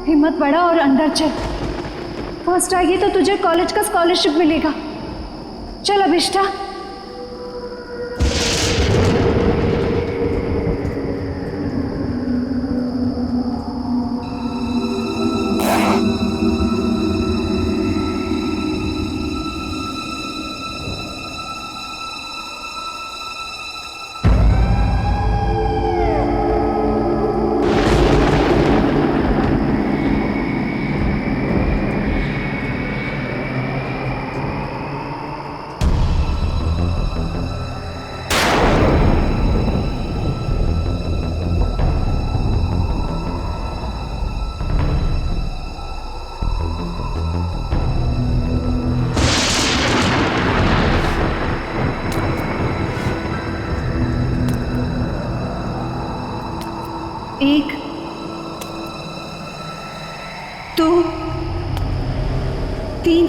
हिम्मत बढ़ा और अंदर चल। फर्स्ट आएगी तो तुझे कॉलेज का स्कॉलरशिप मिलेगा। चल अभिष्टा। एक, दो, तीन,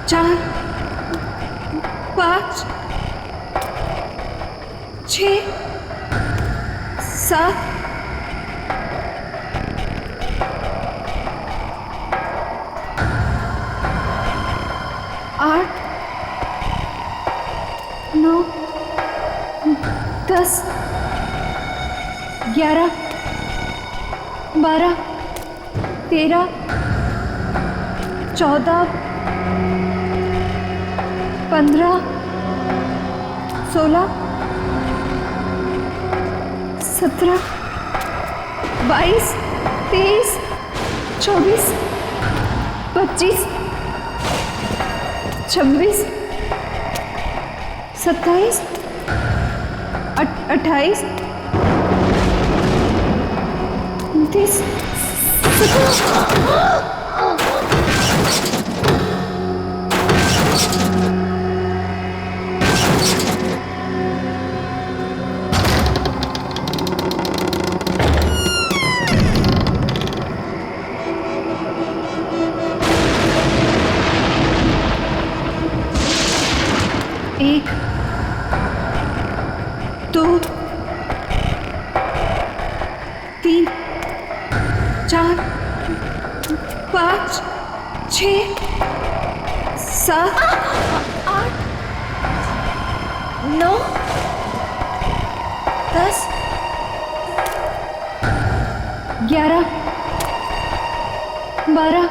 चार, पाँच, 6, 7, 8, 9, 10, 11, 12, 13, 14, 15, 16, 17, 22, 23, 24, 25, 26, 27, 28, 29, 1, 2, 3, 4, 5, 6, 7, 8, 9, 10, 11, 12,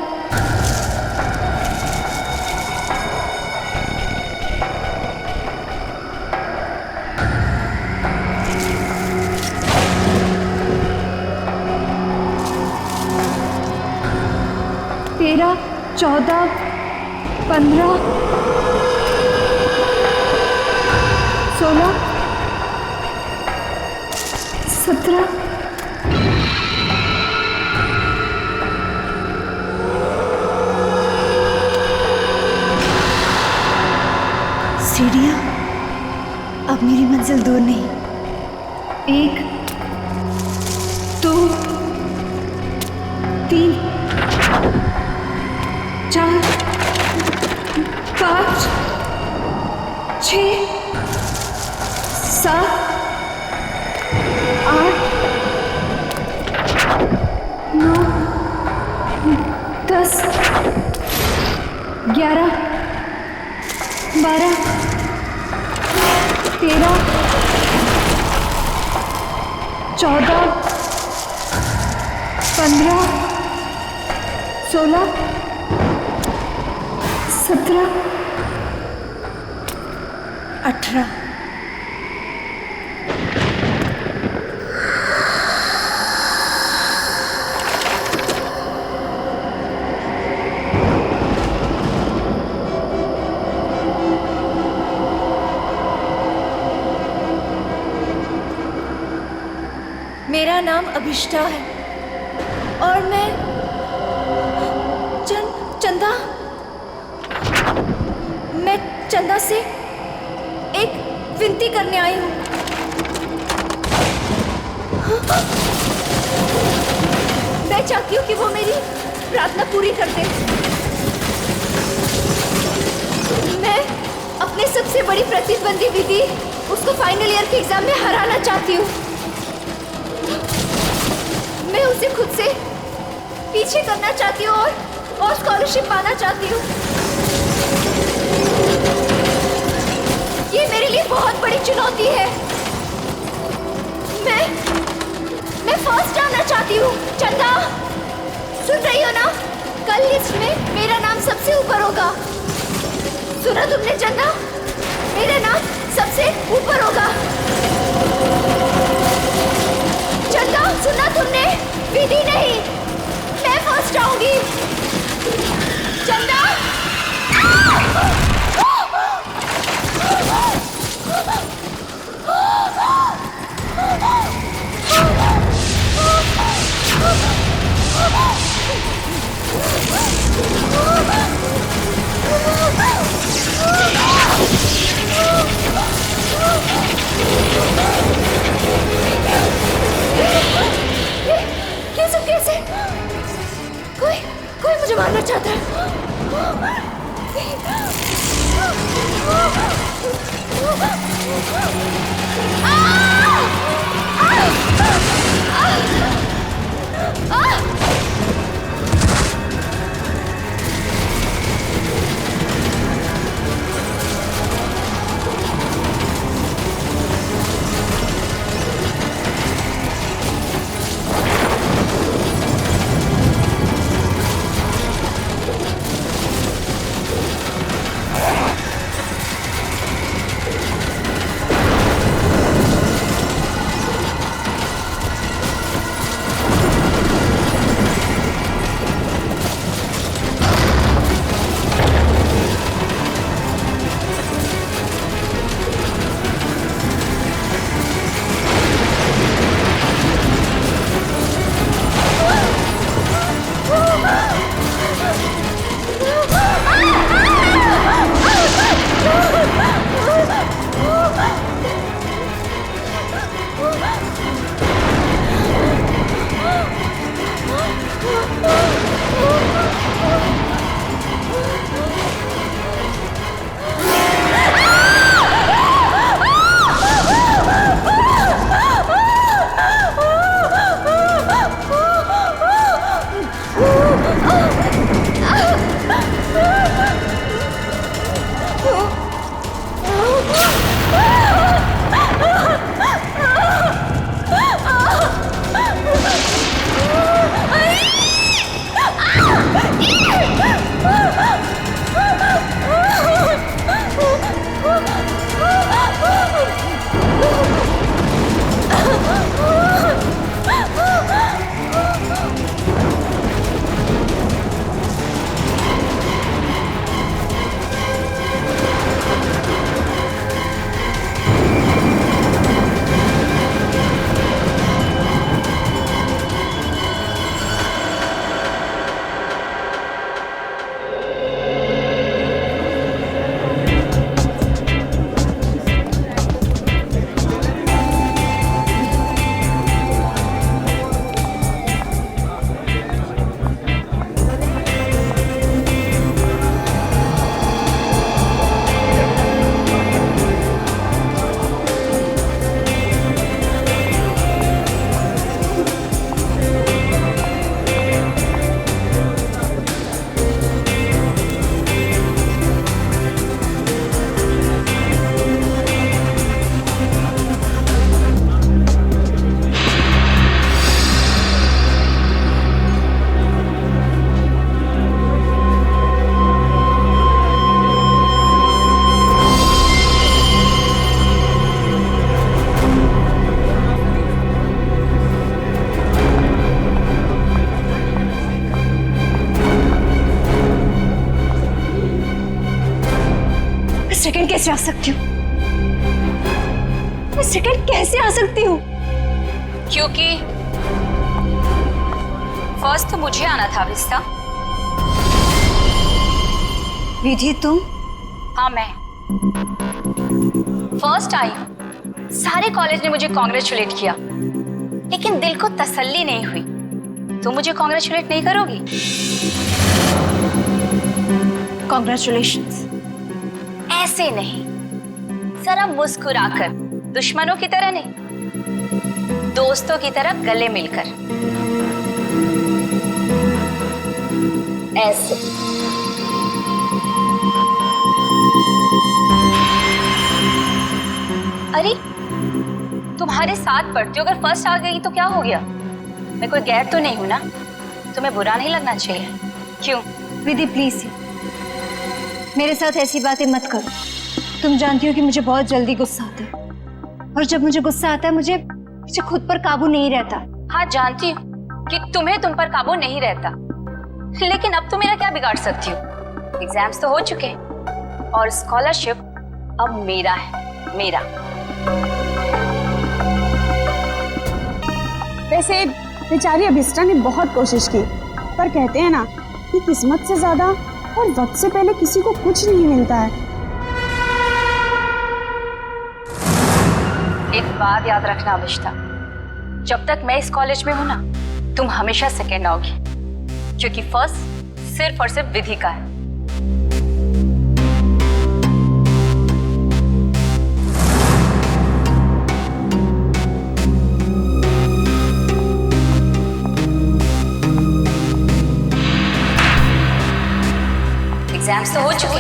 13, 14, 15, 16, 17, सीढ़ियाँ, अब मेरी मंजिल दूर नहीं। 1, 2, 3, 4, 5, 6, 7, 8, 9, 10, 11, 12, 13, 14, 15, 16, 17, 18। मेरा नाम अभिष्टा है और मैं चंदा मैं चंदा से एक विनती करने आई हूँ। मैं चाहती हूँ कि वो मेरी प्रार्थना पूरी कर दे। मैं अपने सबसे बड़ी प्रतिद्वंदी विधि उसको फाइनल ईयर के एग्जाम में हराना चाहती हूँ। मैं उसे पीछे करना चाहती हूँ और स्कॉलरशिप पाना चाहती हूँ। ये मेरे लिए बहुत बड़ी चुनौती है। मैं फर्स्ट आना चाहती हूँ। चंदा, सुन रही हो ना? कल लिस्ट में मेरा नाम सबसे ऊपर होगा। सुना तुमने चंदा? मेरा नाम सबसे ऊपर होगा। चंदा, सुना तुमने? विधि नहीं, मैं फर्स्ट आऊंगी। चंदा, कैसे कोई मुझे मारना चाहता है। सेकंड कैसे आ सकती हूँ? मैं सेकंड कैसे आ सकती हूँ? क्योंकि फर्स्ट तो मुझे आना था विस्ता। विधि तुम? हाँ मैं फर्स्ट आई। सारे कॉलेज ने मुझे कॉन्ग्रेचुलेट किया, लेकिन दिल को तसल्ली नहीं हुई। तुम मुझे कॉन्ग्रेचुलेट नहीं करोगी? कॉन्ग्रेचुलेशंस। ऐसे नहीं, जरा मुस्कुराकर, दुश्मनों की तरह नहीं, दोस्तों की तरह गले मिलकर। ऐसे। अरे तुम्हारे साथ पढ़ती हो, अगर फर्स्ट आ गई तो क्या हो गया? मैं कोई गैर तो नहीं हूं ना, तुम्हें बुरा नहीं लगना चाहिए। क्यों? विधि प्लीज मेरे साथ ऐसी बातें मत करो। तुम जानती हो कि मुझे बहुत जल्दी गुस्सा आता है, और जब मुझे गुस्सा आता है मुझे खुद पर काबू नहीं रहता। हाँ जानती हूँ कि तुम्हें तुम पर काबू नहीं रहता, लेकिन अब तुम मेरा क्या बिगाड़ सकती हो? एग्जाम्स तो हो चुके हैं और स्कॉलरशिप अब मेरा है, मेरा। वैसे बेचारी अभिष्टा ने बहुत कोशिश की, पर कहते हैं ना कि किस्मत से ज्यादा और वक्त से पहले किसी को कुछ नहीं मिलता है। एक बात याद रखना अभिष्टा, जब तक मैं इस कॉलेज में हूं ना, तुम हमेशा सेकेंड आओगी, क्योंकि फर्स्ट सिर्फ और सिर्फ विधि का है। एग्जाम्स तो हो चुके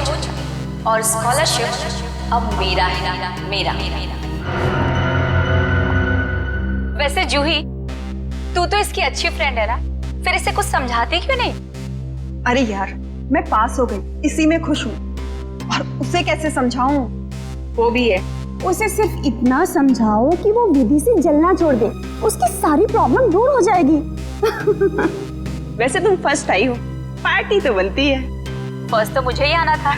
और स्कॉलरशिप अब मेरा है, मेरा। वैसे जूही, तू तो इसकी अच्छी फ्रेंड है ना, फिर इसे कुछ समझाती क्यों नहीं? अरे यार, मैं पास हो गई, इसी में खुश हूँ, और उसे कैसे समझाऊं? वो भी है, उसे सिर्फ इतना समझाओ कि वो विधि से जलना छोड़ दे, उसकी सारी प्रॉब्लम दूर हो जाएगी। वैसे तुम फर्स्ट आई हो, पार्टी तो बनती है। फर्स्ट तो मुझे ही आना था,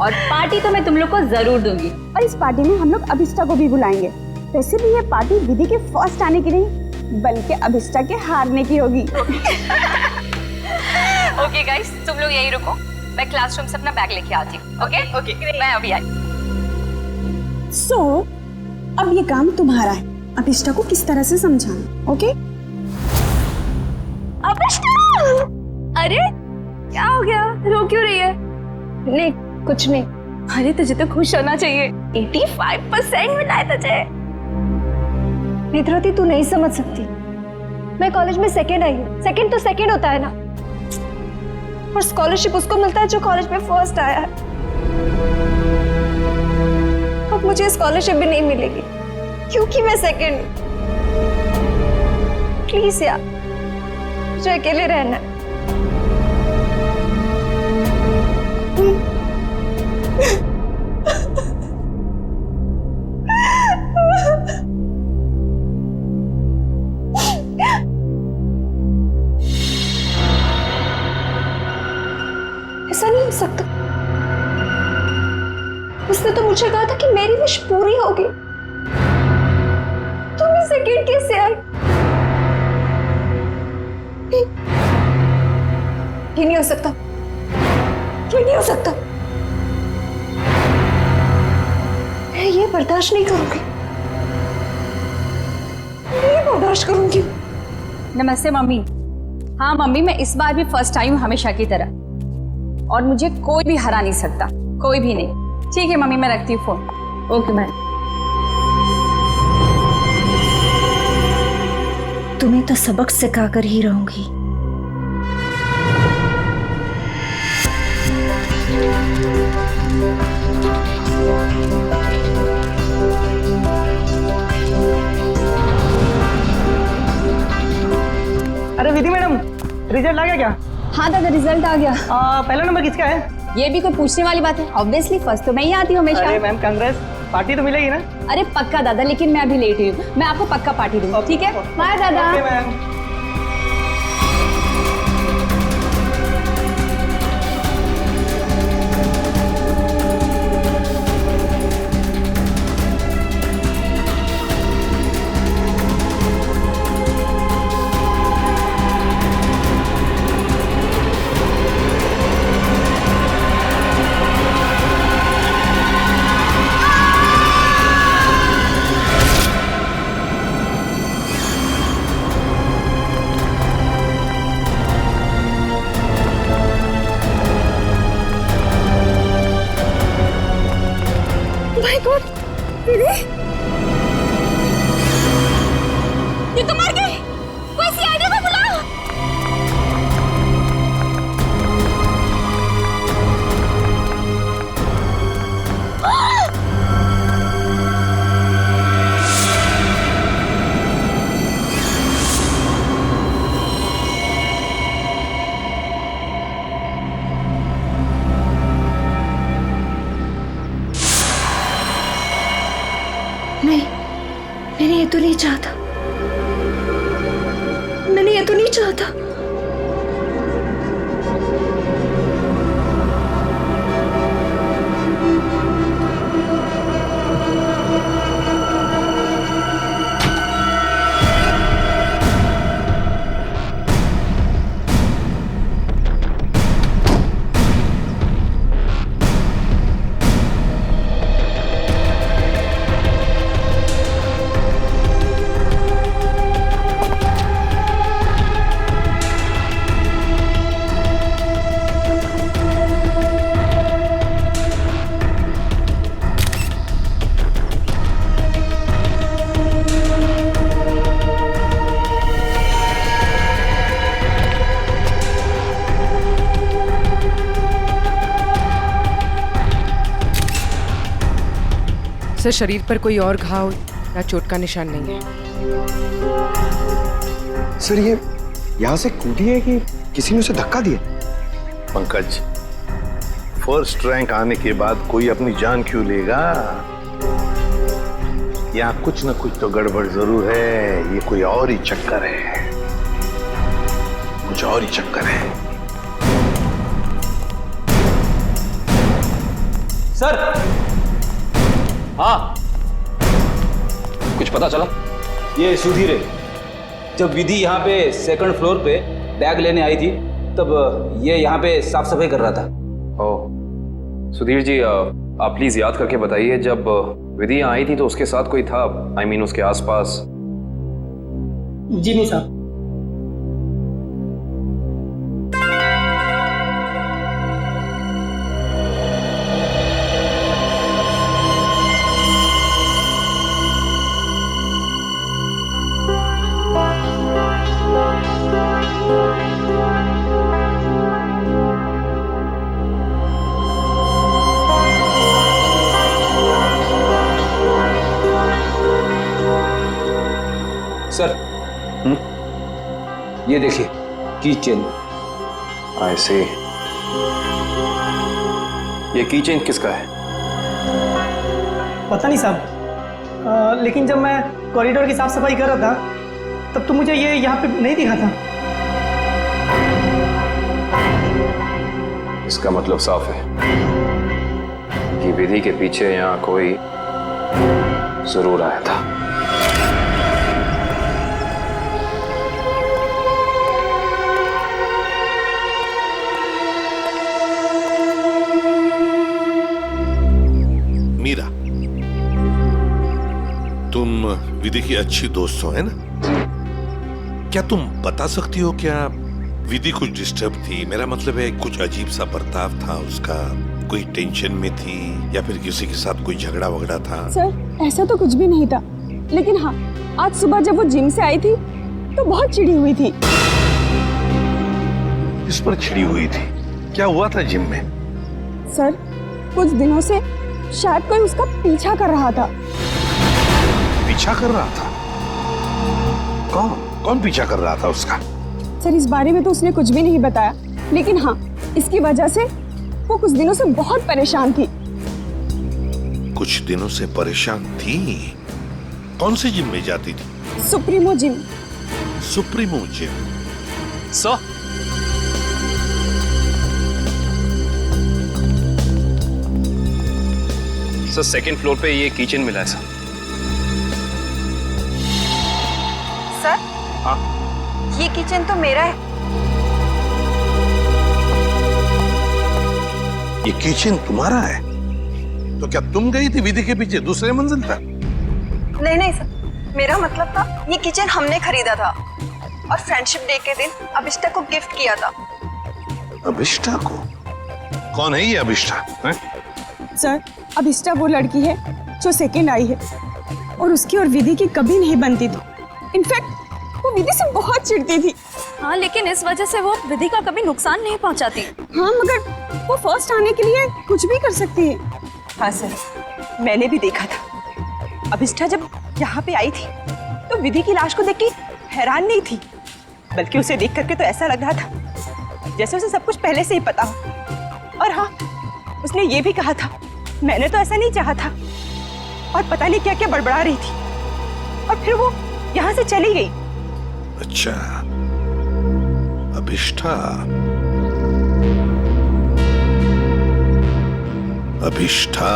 और पार्टी तो मैं तुम लोग को जरूर दूंगी। और इस पार्टी में हम लोग अभिष्टा को भी बुलाएंगे। वैसे भी ये पार्टी विधि के फर्स्ट आने की नहीं, बल्कि अभिष्टा के हारने की होगी। ओके गाइस, तुम लोग यही रुको, मैं क्लासरूम से अपना बैग लेके आती हूँ। ओके, मैं अभी आई। सो अब ये काम तुम्हारा है, अभिष्टा को किस तरह से समझाना। ओके? अभिष्टा! अरे क्या हो गया, रो क्यों रही है? नहीं कुछ नहीं। अरे तुझे तो खुश होना चाहिए, 85% मिला है तुझे। नेत्रावती, तू नहीं समझ सकती, मैं कॉलेज में सेकंड आई हूँ। सेकंड तो सेकंड होता है ना, और स्कॉलरशिप उसको मिलता है जो कॉलेज में फर्स्ट आया है। अब मुझे स्कॉलरशिप भी नहीं मिलेगी क्योंकि मैं सेकंड हूँ। प्लीज यार, मुझे अकेले रहना है। ऐसा नहीं हो सकता। उसने तो मुझे कहा था कि मेरी विश पूरी होगी। तुम इस सेकंड कैसे आई? ये नहीं हो सकता, ये नहीं हो सकता। मैं ये बर्दाश्त नहीं करूंगी, ये बर्दाश्त करूंगी। नमस्ते मम्मी। हाँ मम्मी, मैं इस बार भी फर्स्ट आई हूँ हमेशा की तरह, और मुझे कोई भी हरा नहीं सकता, कोई भी नहीं। ठीक है मम्मी, मैं रखती हूँ फोन। Okay ma'am. तुम्हें तो सबक सिखा कर ही रहूंगी। अरे विधि मैडम, रिजल्ट आ गया क्या? हाँ दादा, रिजल्ट आ गया। पहला नंबर किसका है? ये भी कोई पूछने वाली बात है? ऑब्वियसली फर्स्ट तो मैं ही आती हूँ हमेशा। अरे मैम कांग्रेस, पार्टी तो मिलेगी ना? अरे पक्का दादा, लेकिन मैं अभी लेट हुई हूँ, मैं आपको पक्का पार्टी दूंगी। ठीक है, बाय दादा। Okay ma'am. तो नहीं चाहता, मैंने ये तो नहीं चाहता। सर, शरीर पर कोई और घाव या चोट का निशान नहीं है। सर, ये यहाँ से कूदी है कि किसी ने उसे धक्का दिया? पंकज, फर्स्ट रैंक आने के बाद कोई अपनी जान क्यों लेगा? यहाँ कुछ न कुछ तो गड़बड़ जरूर है। ये कोई और ही चक्कर है, कुछ और ही चक्कर है। सर, हाँ, कुछ पता चला? ये सुधीर है। जब विधि यहाँ पे सेकंड फ्लोर पे बैग लेने आई थी तब ये यहाँ पे साफ सफाई कर रहा था। ओह, सुधीर जी, आप प्लीज याद करके बताइए, जब विधि यहाँ आई थी तो उसके साथ कोई था? I mean, उसके आसपास? जी नहीं साहब। सर, ये देखिए, की चेन। I see। ये की चेन किसका है? पता नहीं साहब, लेकिन जब मैं कॉरिडोर की साफ सफाई कर रहा था तब तो मुझे ये यहाँ पे नहीं दिखा था। इसका मतलब साफ है कि विधि के पीछे यहाँ कोई जरूर आया था। मीरा, तुम विधि की अच्छी दोस्त हो, है ना? क्या तुम बता सकती हो क्या विधि कुछ डिस्टर्ब थी? मेरा मतलब है, कुछ अजीब सा बर्ताव था उसका, कोई टेंशन में थी या फिर किसी के साथ कोई झगड़ा वगड़ा था? सर, ऐसा तो कुछ भी नहीं था, लेकिन हाँ, आज सुबह जब वो जिम से आई थी तो बहुत चिढ़ी हुई थी। इस पर चिढ़ी हुई थी? क्या हुआ था जिम में? सर, कुछ दिनों से शायद कोई उसका पीछा कर रहा था। पीछा कर रहा था? कौन पीछा कर रहा था उसका? सर, इस बारे में तो उसने कुछ भी नहीं बताया, लेकिन हाँ, इसकी वजह से वो कुछ दिनों से बहुत परेशान थी। कुछ दिनों से परेशान थी? कौन से जिम में जाती थी? Supremo gym. Supremo gym? Sir, second floor पे ये किचन मिला है सर। सर, हाँ, ये किचन तो मेरा है। ये किचन तुम्हारा है? तो क्या तुम गई थी विधि के पीछे दूसरे मंजिल पर? नहीं सर, मेरा मतलब था ये किचन हमने खरीदा था और फ्रेंडशिप डे के दिन अभिष्टा को गिफ्ट किया था। अभिष्टा को? कौन है ये अभिष्टा? सर, अभिष्टा वो लड़की है जो सेकंड आई है और उसकी और विधि की कभी नहीं बनती थी। इनफैक्ट वो विधि से बहुत चिढ़ती थी। हाँ, लेकिन इस वजह से वो विधि का कभी नुकसान नहीं पहुंचाती। हाँ, मगर वो फर्स्ट आने के लिए कुछ भी कर सकती है। हाँ सर, मैंने भी देखा था। अभिष्टा जब यहाँ पे आई थी तो विधि की लाश को देख के हैरान नहीं थी, बल्कि उसे देख करके तो ऐसा लग रहा था जैसे उसे सब कुछ पहले से ही पता हो। और हाँ, उसने ये भी कहा था, मैंने तो ऐसा नहीं चाहा था, और पता नहीं क्या क्या बड़बड़ा रही थी। और फिर वो यहाँ से चली गई। अच्छा, अभिष्ठा। अभिष्ठा।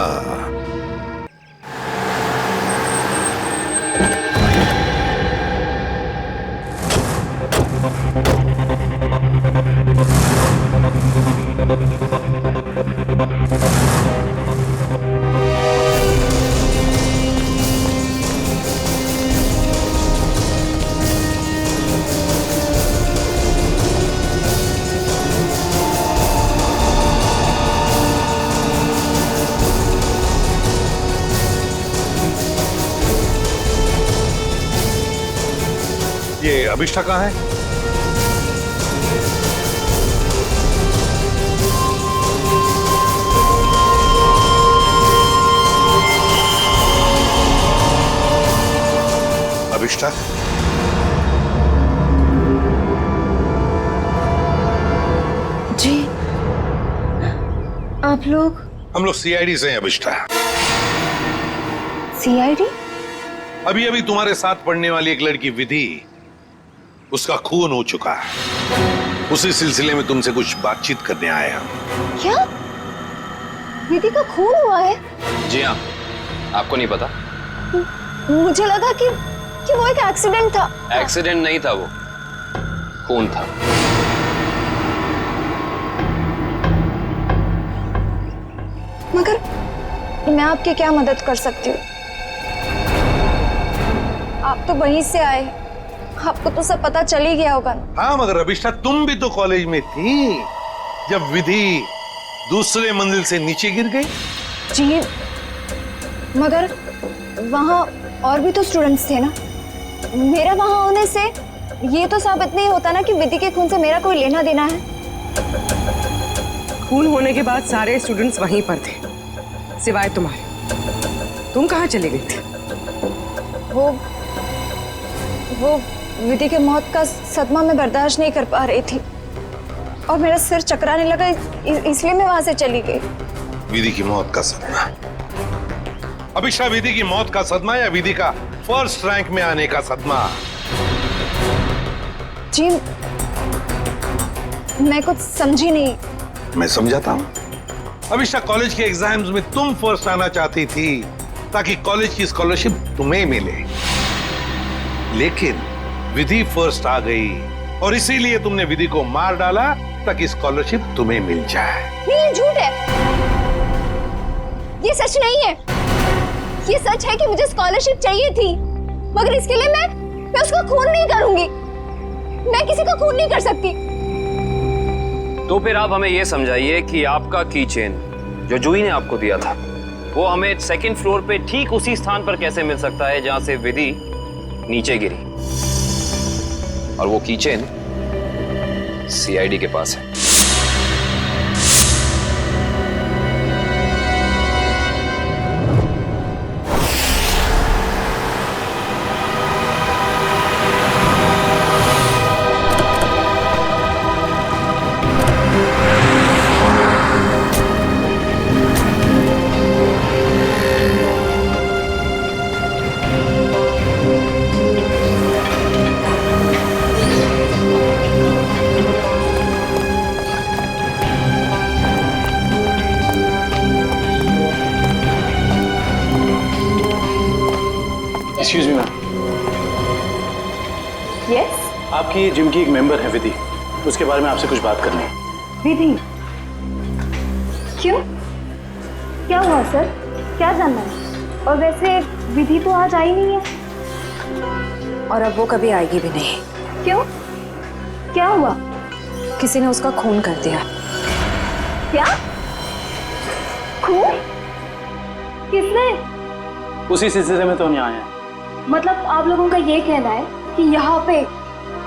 ये अभिष्ठा कहाँ है? अभिष्ठा? जी, आप लोग? हम लोग सीआईडी से हैं अभिष्ठा। सीआईडी? अभी अभी तुम्हारे साथ पढ़ने वाली एक लड़की विधि, उसका खून हो चुका है। उसी सिलसिले में तुमसे कुछ बातचीत करने आए हम। क्या? विधि का खून हुआ है? जी हाँ, आपको नहीं पता? मुझे लगा कि वो एक एक्सीडेंट था। एक्सीडेंट नहीं था, वो खून था। मगर मैं आपकी क्या मदद कर सकती हूँ? आप तो वहीं से आए, आपको तो सब पता चल ही गया होगा। हाँ, मगर अभिष्ठा तुम भी तो कॉलेज में थी जब विधि दूसरे मंजिल से नीचे गिर गई। जी, मगर वहाँ और भी तो स्टूडेंट्स थे ना। मेरा वहाँ होने से ये तो साबित नहीं होता ना कि विधि के खून से मेरा कोई लेना देना है। खून होने के बाद सारे स्टूडेंट्स वहीं पर थे, सिवाय तुम्हारे। तुम कहाँ चले गई थी? वो विधि के मौत का सदमा मैं बर्दाश्त नहीं कर पा रही थी और मेरा सिर चकराने लगा, इसलिए मैं वहां से चली गई। विधि की मौत का सदमा? अभिष्ठा, विधि की मौत का सदमा या विधि का फर्स्ट रैंक में आने का सदमा? जी, मैं कुछ समझी नहीं। मैं समझाता हूँ। अभिष्ठा, कॉलेज के एग्जाम्स में तुम फर्स्ट आना चाहती थी ताकि कॉलेज की स्कॉलरशिप तुम्हें मिले, लेकिन विधि फर्स्ट आ गई और इसीलिए तुमने विधि को मार डाला ताकि स्कॉलरशिप तुम्हें मिल जाए। नहीं, ये झूठ है, ये सच नहीं है। ये सच है कि मुझे स्कॉलरशिप चाहिए थी, मगर इसके लिए मैं उसका खून नहीं करूंगी। मैं किसी का खून नहीं कर सकती। तो फिर आप हमें यह समझाइए कि आपका की चेन जो जूही ने आपको दिया था, वो हमें सेकंड फ्लोर पे ठीक उसी स्थान पर कैसे मिल सकता है जहां से विधि नीचे गिरी? और वो की चेन सीआईडी के पास है। Excuse me ma'am. यस? आपकी जिम की एक मेंबर है विधि, उसके बारे में आपसे कुछ बात करनी है। विधि? क्यों? क्या हुआ सर? क्या जानना है? और वैसे विधि तो आज आई नहीं है। और अब वो कभी आएगी भी नहीं। क्यों? क्या हुआ? किसी ने उसका खून कर दिया। क्या? खून? किसने? उसी सिलसिले में तो हम यहाँ आए हैं। मतलब आप लोगों का ये कहना है कि यहाँ पे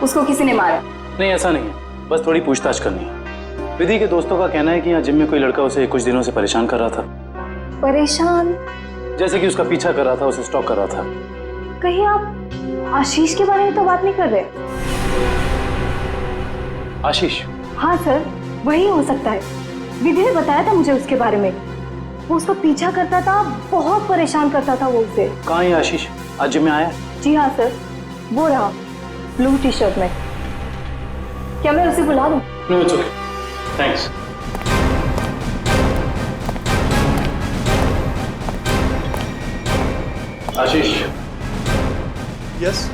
उसको किसी ने मारा? नहीं, ऐसा नहीं है, बस थोड़ी पूछताछ करनी है। विधि के दोस्तों का कहना है कि यहाँ जिम में कोई लड़का उसे कुछ दिनों से परेशान कर रहा था। परेशान? जैसे कि उसका पीछा कर रहा था, उसे स्टॉक कर रहा था। कहीं आप आशीष के बारे में तो बात नहीं कर रहे? आशीष? हाँ सर, वही हो सकता है। विधि ने बताया था मुझे उसके बारे में। वो उसका पीछा करता था, बहुत परेशान करता था वो उसे। कहाँ है आशीष? आज जिम में आया? जी हाँ सर, वो रहा ब्लू टी शर्ट में। क्या मैं उसे बुला दूं? No it's okay, thanks. Ashish. Yes.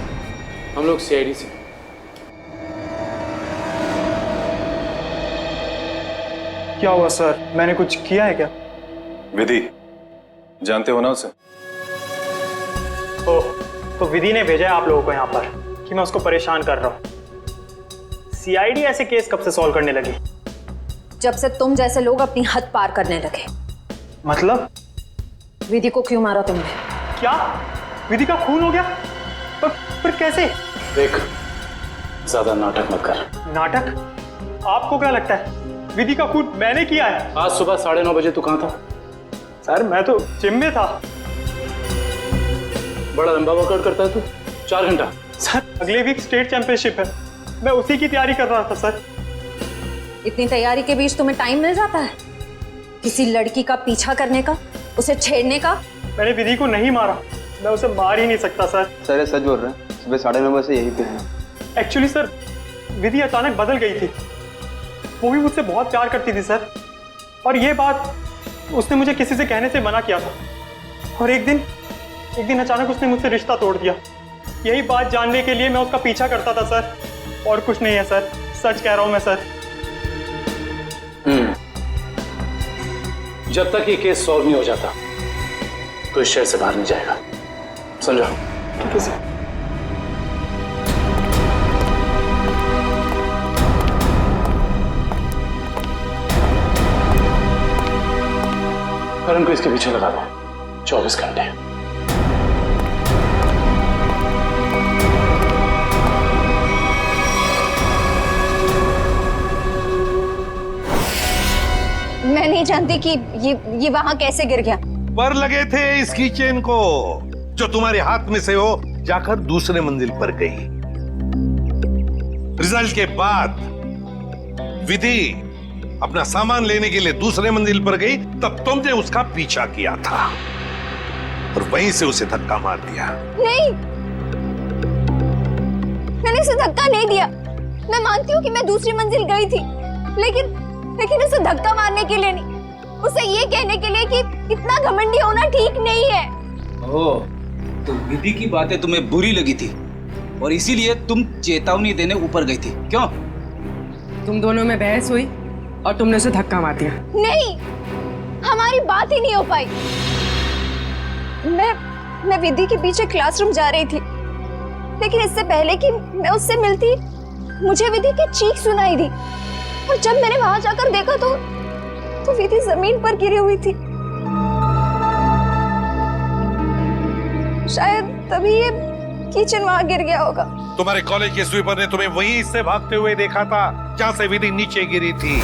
हम लोग सीआईडी से। क्या हुआ सर, मैंने कुछ किया है क्या? विधि, जानते हो ना उसे? ओह, तो विधि ने भेजा है आप लोगों को यहाँ पर कि मैं उसको परेशान कर रहा हूँ। सीआईडी ऐसे केस कब से सॉल्व करने लगी? जब से तुम जैसे लोग अपनी हद पार करने लगे। मतलब? विधि को क्यों मारा तुमने? क्या विधि का खून हो गया? पर कैसे? देख, ज्यादा नाटक मत कर। नाटक? आपको क्या लगता है विधि का खून मैंने किया है? आज सुबह 9:30 बजे तू कहाँ था? सर मैं तो जिम में था। बड़ा लंबा वर्कआउट करता है तू, 4 घंटा। सर अगले वीक स्टेट चैंपियनशिप है, मैं उसी की तैयारी कर रहा था सर। इतनी तैयारी के बीच तुम्हें टाइम मिल जाता है किसी लड़की का पीछा करने का, उसे छेड़ने का? मैंने विधि को नहीं मारा, मैं उसे मार ही नहीं सकता सर। सर सच बोल रहे हैं, सुबह 9:30 बजे यहीं पे हैं। एक्चुअली सर विधि अचानक बदल गई थी, वो भी मुझसे बहुत प्यार करती थी सर, और ये बात उसने मुझे किसी से कहने से मना किया था, और एक दिन अचानक उसने मुझसे रिश्ता तोड़ दिया। यही बात जानने के लिए मैं उसका पीछा करता था सर, और कुछ नहीं है सर, सच कह रहा हूं मैं सर। जब तक ये केस सॉल्व नहीं हो जाता तो इस शहर से बाहर नहीं जाएगा, समझो? ठीक है सर। करण को इसके पीछे लगा दो 24 घंटे। मैं नहीं जानती कि ये वहां कैसे गिर गया। पर लगे थे इसकी चेन को, जो तुम्हारे हाथ में से हो जाकर दूसरे मंजिल पर गई। रिजल्ट के बाद विधि अपना सामान लेने के लिए दूसरे मंजिल पर गई, तब तुमने उसका पीछा किया था और वहीं से उसे धक्का मार दिया। नहीं, मैंने उसे धक्का नहीं दिया। मैं मानती हूँ कि मैं दूसरी मंजिल गई थी, लेकिन उसे धक्का मारने के लिए नहीं, उसे ये कहने के लिए कि इतना घमंडी होना ठीक नहीं है। ओह, तो विधि की बातें तुम्हें बुरी लगी थी और इसीलिए तुम चेतावनी देने ऊपर गई थी, क्यों? तुम दोनों में बहस हुई और तुमने उसे धक्का मार दिया। नहीं, हमारी बात ही नहीं हो पाई। मैं विधि के पीछे क्लासरूम जा रही थी, लेकिन इससे पहले कि मैं उससे मिलती मुझे विधि की चीख सुनाई दी, और जब मैंने वहां जाकर देखा तो विधि जमीन पर गिरी हुई थी। शायद तभी ये किचन वहां गिर गया होगा। तुम्हारे कॉलेज के स्वीपर ने तुम्हें वहीं से भागते हुए देखा था जहां से विधि नीचे गिरी थी।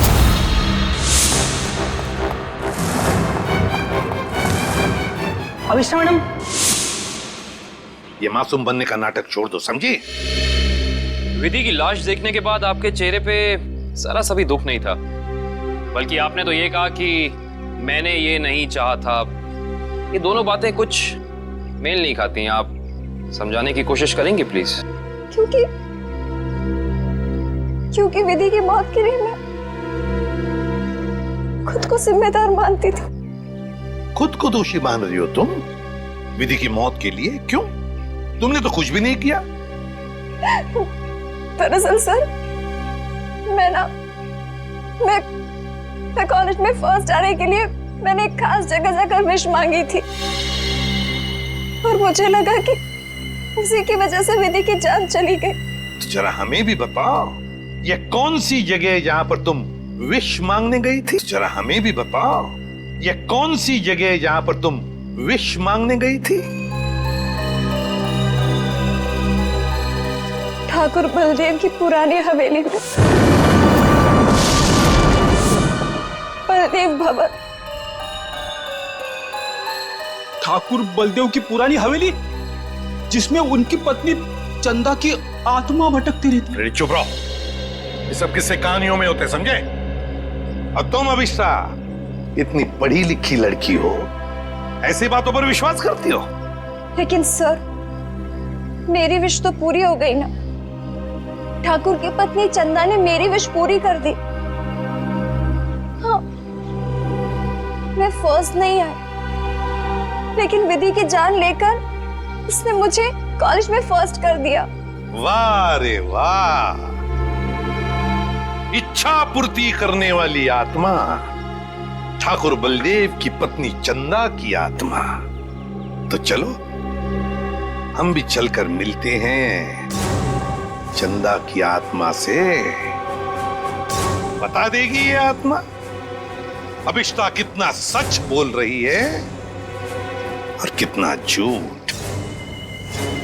अविष्टा मैडम, ये मासूम बनने का नाटक छोड़ दो, समझी? विधि की लाश देखने के बाद आपके चेहरे पे जरा सा भी दुख नहीं था, बल्कि आपने तो ये कहा कि मैंने ये नहीं चाहा था। ये दोनों बातें कुछ मेल नहीं खाती। आप समझाने की कोशिश करेंगे प्लीज? क्योंकि विधि की मौत के लिए मैं खुद को जिम्मेदार मानती थी। खुद को दोषी मान रही हो तुम विधि की मौत के लिए? क्यों? तुमने तो कुछ भी नहीं किया। दरअसल सर, मैं कॉलेज में फर्स्ट आने के लिए मैंने एक खास जगह जाकर विश मांगी थी, और मुझे लगा कि उसी की वजह से विधि की जान चली गई। तो जरा हमें भी बताओ, ये कौन सी जगह है जहां पर तुम विश मांगने गई थी? जरा हमें भी बताओ, ये कौन सी जगह है जहां पर तुम विश मांगने गई थी? ठाकुर बलदेव की पुरानी हवेली में, बलदेव भवन। ठाकुर बलदेव की पुरानी हवेली, जिसमें उनकी पत्नी चंदा की आत्मा भटकती रहती। अरे चुप रहो, ये सब किस्से कहानियों में होते, समझे? और तुम अविष्टा इतनी पढ़ी लिखी लड़की हो, ऐसी बातों पर विश्वास करती हो? लेकिन सर, मेरी विश तो पूरी हो गई ना। ठाकुर की पत्नी चंदा ने मेरी विश पूरी कर दी। हाँ, मैं फर्स्ट नहीं आई, लेकिन विधि की जान लेकर उसने मुझे कॉलेज में फर्स्ट कर दिया। वाह रे वाह, इच्छा पूर्ति करने वाली आत्मा, ठाकुर बलदेव की पत्नी चंदा की आत्मा। तो चलो हम भी चलकर मिलते हैं चंदा की आत्मा से। बता देगी ये आत्मा अभिष्टा कितना सच बोल रही है और कितना झूठ।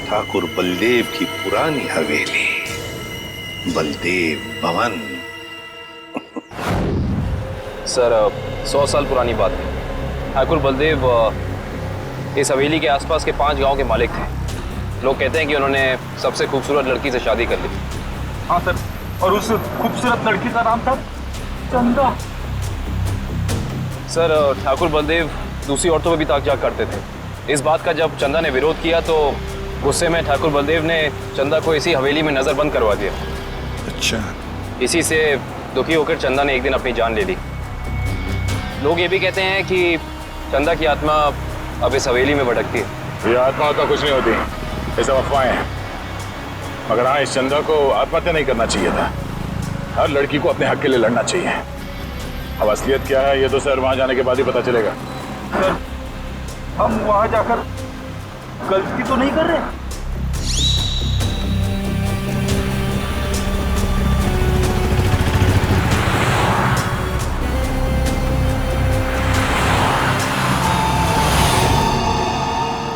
ठाकुर बलदेव की पुरानी हवेली, बलदेव भवन। सर 100 साल पुरानी बात है। ठाकुर बलदेव इस हवेली के आसपास के 5 गांव के मालिक थे। लोग कहते हैं कि उन्होंने सबसे खूबसूरत लड़की से शादी कर ली। हाँ सर, और उस खूबसूरत लड़की का नाम था चंदा। सर ठाकुर बलदेव दूसरी औरतों पर भी ताक झाक करते थे। इस बात का जब चंदा ने विरोध किया तो गुस्से में ठाकुर बलदेव ने चंदा को इसी हवेली में नजरबंद करवा दिया। अच्छा। इसी से दुखी होकर चंदा ने एक दिन अपनी जान ले ली। लोग ये भी कहते हैं कि चंदा की आत्मा अब इस हवेली में भटकती है। ये आत्मा तो कुछ नहीं होती, ये सब अफवाहें हैं। मगर हाँ, इस चंदा को आत्महत्या नहीं करना चाहिए था। हर लड़की को अपने हक के लिए लड़ना चाहिए। अब असलियत क्या है ये तो सर वहां जाने के बाद ही पता चलेगा। सर, हम वहां जाकर गलती तो नहीं कर रहे?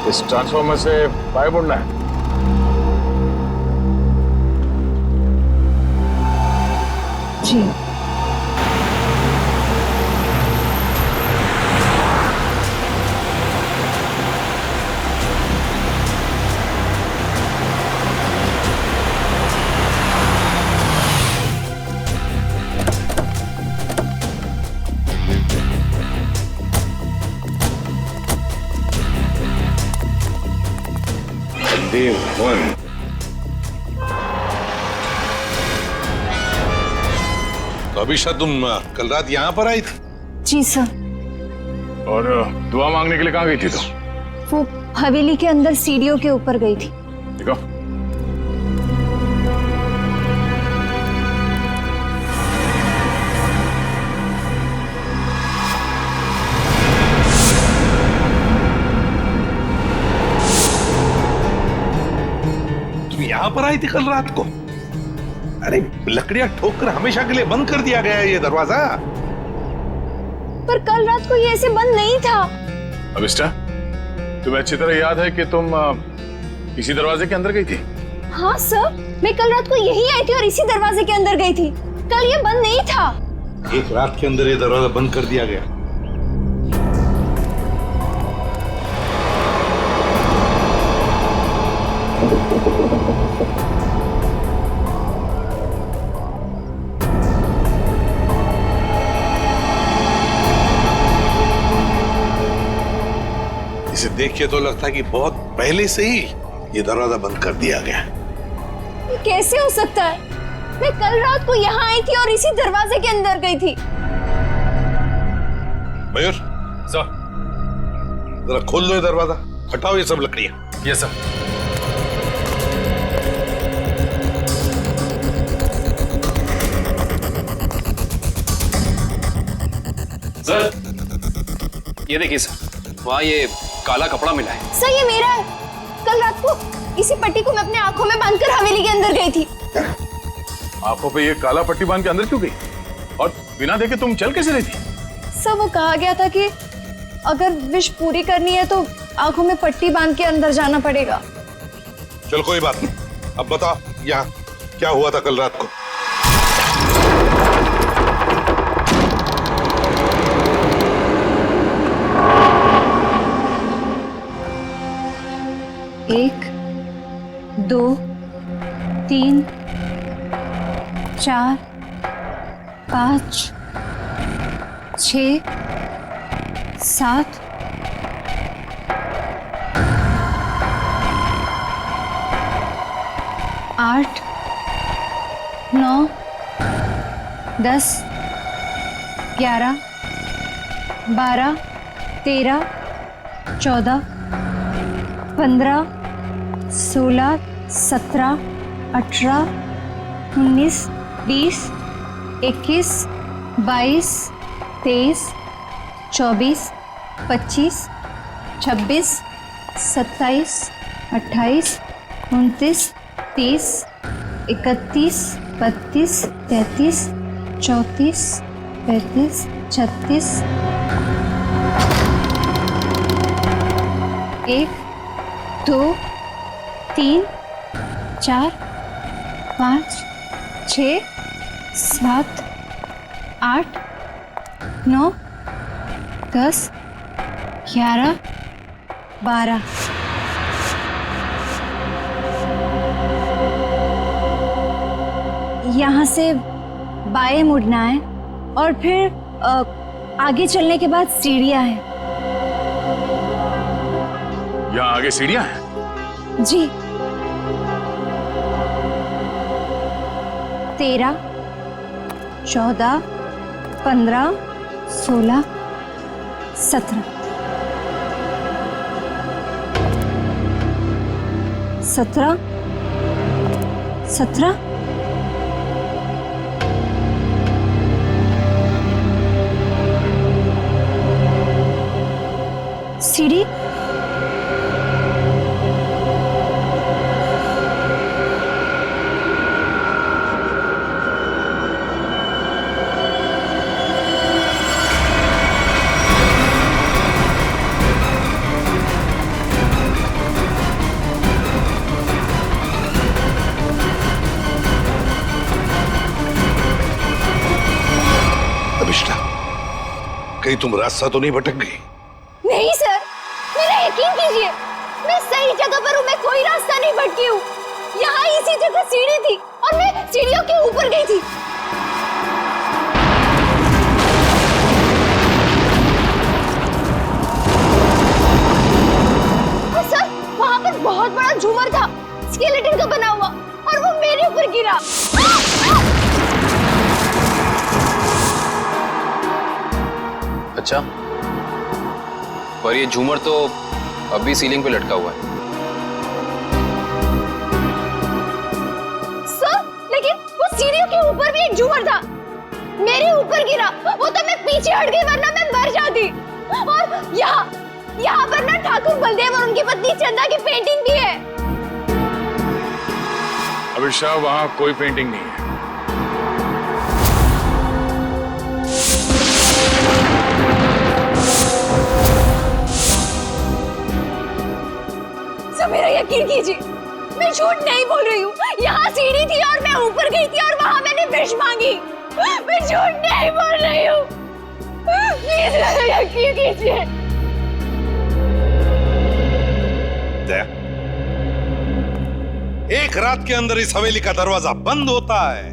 इस ट्रांसफॉर्मर से पाइप उड़ना है। जी। बलदेव भवन। तो अभिषा तुम कल रात यहाँ पर आई थी? जी सर। और दुआ मांगने के लिए कहाँ गई थी? तो वो हवेली के अंदर सीढ़ियों के ऊपर गई थी। देखो, तुम यहाँ पर आई थी कल रात को? अरे लकड़ियां ठोककर हमेशा के लिए बंद कर दिया गया है ये दरवाजा। पर कल रात को ये ऐसे बंद नहीं था। अभिष्टा, तुम्हें अच्छी तरह याद है कि तुम इसी दरवाजे के अंदर गई थी? हाँ सर, मैं कल रात को यही आई थी और इसी दरवाजे के अंदर गई थी। कल ये बंद नहीं था। एक रात के अंदर ये दरवाजा बंद कर दिया गया। इसे देख के तो लगता है कि बहुत पहले से ही ये दरवाजा बंद कर दिया गया। ये कैसे हो सकता है? मैं कल रात को यहाँ आई थी और इसी दरवाजे के अंदर गई थी। मयूर सर, जरा खोल दो ये दरवाजा, हटाओ ये सब लकड़ियां। Yes sir. सर ये देखिए सर, वहाँ ये काला कपड़ा मिला है। सर ये मेरा है। कल रात को इसी पट्टी को मैं अपने आंखों में बांधकर हवेली के अंदर गई थी। आंखों पे ये काला पट्टी बांध के अंदर क्यों गई? और बिना देखे तुम चल कैसे रही थी? सर वो कहा गया था कि अगर विश पूरी करनी है तो आंखों में पट्टी बांध के अंदर जाना पड़ेगा। चल कोई बात नहीं, अब बताओ यहाँ क्या हुआ था कल रात को? एक, दो, तीन, चार, 5, 6, 7। 8 9 10 11 12 13 14 15 16 17 18 19 20 21 22 23 24 25 26 27 28 29 30 31 32 33 34 35 36 1 2 3 4 5 6 7 8 9 10 11 12 यहाँ से बाएं मुड़ना है और फिर आगे चलने के बाद सीढ़ियाँ हैं। यहाँ आगे सीढ़ियाँ हैं? जी। 13 14 15 16 17 17 17 सीढ़ी अभिष्टा, कहीं तुम रास्ता तो नहीं भटक गई? नहीं सर, मेरा यकीन कीजिए, मैं सही जगह पर हूँ। मैं कोई रास्ता नहीं भटकी हूँ। यहाँ इसी जगह सीढ़ी थी और मैं सीढ़ियों के ऊपर गई थी। और सर, वहाँ पर बहुत बड़ा झूमर था, स्केलेटन का बना हुआ, और वो मेरे ऊपर गिरा। अच्छा, पर ये झूमर तो अभी सीलिंग पे लटका हुआ है। सर, लेकिन वो सीढ़ियों के ऊपर भी एक झूमर था, मेरे ऊपर गिरा। वो तो मैं पीछे हट गई, वरना मैं मर जाती। और यहाँ पर ना ठाकुर बलदेव और उनकी पत्नी चंदा की पेंटिंग भी है। अभिषा, वहाँ कोई पेंटिंग नहीं है। मेरा यकीन कीजिए, मैं झूठ नहीं बोल रही हूँ। यहाँ सीढ़ी थी और मैं ऊपर गई थी और वहाँ मैंने विश मांगी। मैं झूठ नहीं बोल रही हूँ, प्लीज मेरा यकीन कीजिए। एक रात के अंदर इस हवेली का दरवाजा बंद होता है,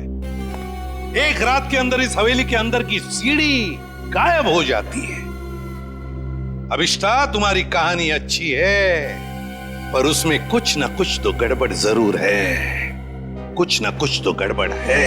एक रात के अंदर इस हवेली के अंदर की सीढ़ी गायब हो जाती है। अभिष्टा, तुम्हारी कहानी अच्छी है, पर उसमें कुछ ना कुछ तो गड़बड़ जरूर है। कुछ ना कुछ तो गड़बड़ है।